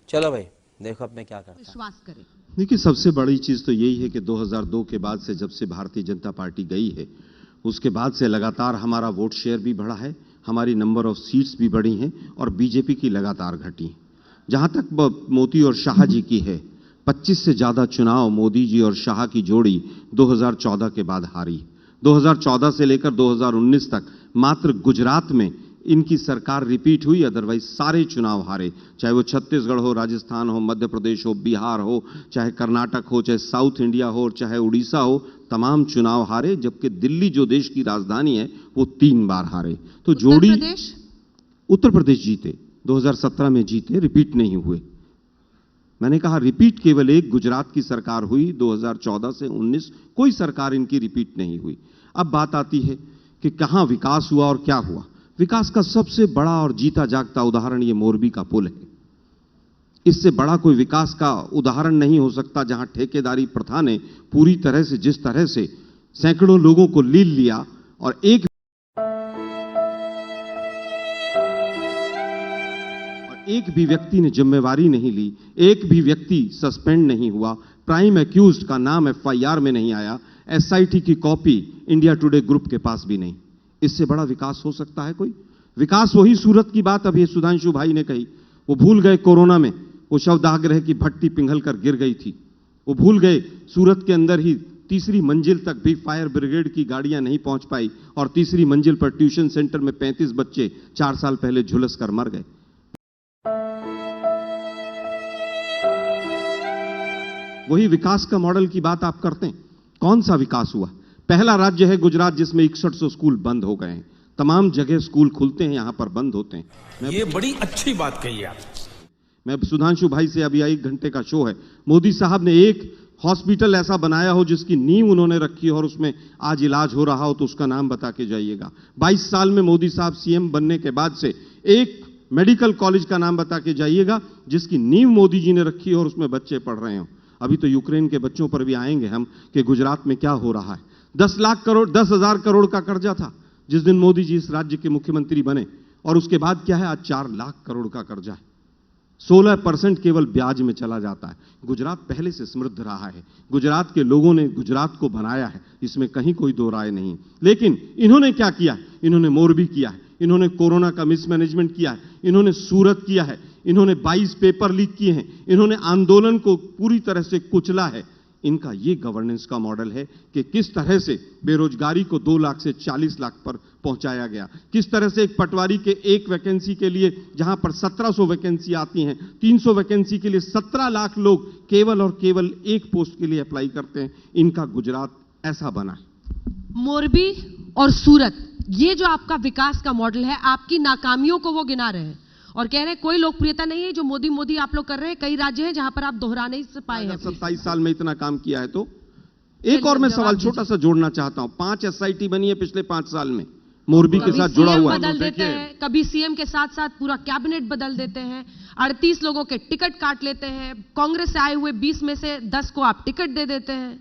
चलो भाई देखो अब मैं क्या करता हूं। विश्वास करें। देखिए, सबसे बड़ी चीज तो यही है कि 2002 के बाद से, जब से भारतीय जनता पार्टी गई है, उसके बाद से लगातार हमारा वोट शेयर भी बढ़ा है, हमारी नंबर ऑफ सीट्स भी बढ़ी हैं और बीजेपी की लगातार घटी। जहां तक मोदी और शाह जी की है, 25 से ज्यादा चुनाव मोदी जी और शाह की जोड़ी 2014 के बाद हारी। 2014 से लेकर 2019 तक मात्र गुजरात में इनकी सरकार रिपीट हुई, अदरवाइज सारे चुनाव हारे, चाहे वो छत्तीसगढ़ हो, राजस्थान हो, मध्य प्रदेश हो, बिहार हो, चाहे कर्नाटक हो, चाहे साउथ इंडिया हो, चाहे उड़ीसा हो, तमाम चुनाव हारे। जबकि दिल्ली जो देश की राजधानी है वो 3 बार हारे। तो जोड़ी उत्तर प्रदेश जीते, 2017 में जीते, रिपीट नहीं हुए। मैंने कहा रिपीट केवल एक गुजरात की सरकार हुई, 2014 से 19 कोई सरकार इनकी रिपीट नहीं हुई। अब बात आती है कि कहां विकास हुआ और क्या हुआ। विकास का सबसे बड़ा और जीता जागता उदाहरण ये मोरबी का पुल है। इससे बड़ा कोई विकास का उदाहरण नहीं हो सकता, जहां ठेकेदारी प्रथा ने पूरी तरह से, जिस तरह से सैकड़ों लोगों को लील लिया और एक भी व्यक्ति ने जिम्मेवारी नहीं ली, एक भी व्यक्ति सस्पेंड नहीं हुआ, प्राइम एक्यूज्ड का नाम एफआईआर में नहीं आया, एसआईटी की कॉपी इंडिया टुडे ग्रुप के पास भी नहीं। इससे बड़ा विकास हो सकता है कोई? विकास वही सूरत की बात अभी सुधांशु भाई ने कही। वो भूल गए कोरोना में वो शवदाह की भट्टी पिघल कर गिर गई थी। वो भूल गए सूरत के अंदर ही तीसरी मंजिल तक भी फायर ब्रिगेड की गाड़ियां नहीं पहुंच पाई और तीसरी मंजिल पर ट्यूशन सेंटर में 35 बच्चे 4 साल पहले झुलस कर मर गए। वही विकास का मॉडल की बात आप करते हैं। कौन सा विकास हुआ? पहला राज्य है गुजरात जिसमें 6100 स्कूल बंद हो गए हैं। तमाम जगह स्कूल खुलते हैं, यहां पर बंद होते हैं। ये बड़ी अच्छी बात कही आप। मैं सुधांशु भाई से अभी 1 घंटे का शो है, मोदी साहब ने एक हॉस्पिटल ऐसा बनाया हो जिसकी नींव उन्होंने रखी हो और उसमें आज इलाज हो रहा हो तो उसका नाम बता के जाइएगा। 22 साल में मोदी साहब सीएम बनने के बाद से एक मेडिकल कॉलेज का नाम बता के जाइएगा जिसकी नींव मोदी जी ने रखी हो और उसमें बच्चे पढ़ रहे हो। अभी तो यूक्रेन के बच्चों पर भी आएंगे हम कि गुजरात में क्या हो रहा है। 10,000 करोड़ का कर्जा था जिस दिन मोदी जी इस राज्य के मुख्यमंत्री बने, और उसके बाद क्या है, आज 4 लाख करोड़ का कर्जा है। 16% केवल ब्याज में चला जाता है। गुजरात पहले से समृद्ध रहा है, गुजरात के लोगों ने गुजरात को बनाया है, इसमें कहीं कोई दो राय नहीं। लेकिन इन्होंने क्या किया? इन्होंने मोरबी किया है, इन्होंने कोरोना का मिसमैनेजमेंट किया है, इन्होंने सूरत किया है, इन्होंने 22 पेपर लीक किए हैं, इन्होंने आंदोलन को पूरी तरह से कुचला है। इनका ये गवर्नेंस का मॉडल है कि किस तरह से बेरोजगारी को 2 लाख से 40 लाख पर पहुंचाया गया, किस तरह से एक पटवारी के एक वैकेंसी के लिए जहां पर 1700 वैकेंसी आती हैं, 300 वैकेंसी के लिए 17 लाख लोग केवल और केवल एक पोस्ट के लिए अप्लाई करते हैं। इनका गुजरात ऐसा बना है। मोरबी और सूरत, ये जो आपका विकास का मॉडल है, आपकी नाकामियों को वो गिना रहे हैं और कह रहे हैं कोई लोकप्रियता नहीं है जो मोदी मोदी आप लोग कर रहे हैं। कई राज्य हैं जहां पर आप दोहरा नहीं पाए हैं। 27 साल में इतना काम किया है तो एक और मैं सवाल छोटा सा जोड़ना चाहता हूं। 5 एसआईटी बनी है पिछले 5 साल में, मोरबी के साथ जुड़ा हुआ है। बदल देते हैं, कभी सीएम के साथ साथ पूरा कैबिनेट बदल देते हैं, 38 लोगों के टिकट काट लेते हैं, कांग्रेस से आए हुए 20 में से 10 को आप टिकट दे देते हैं।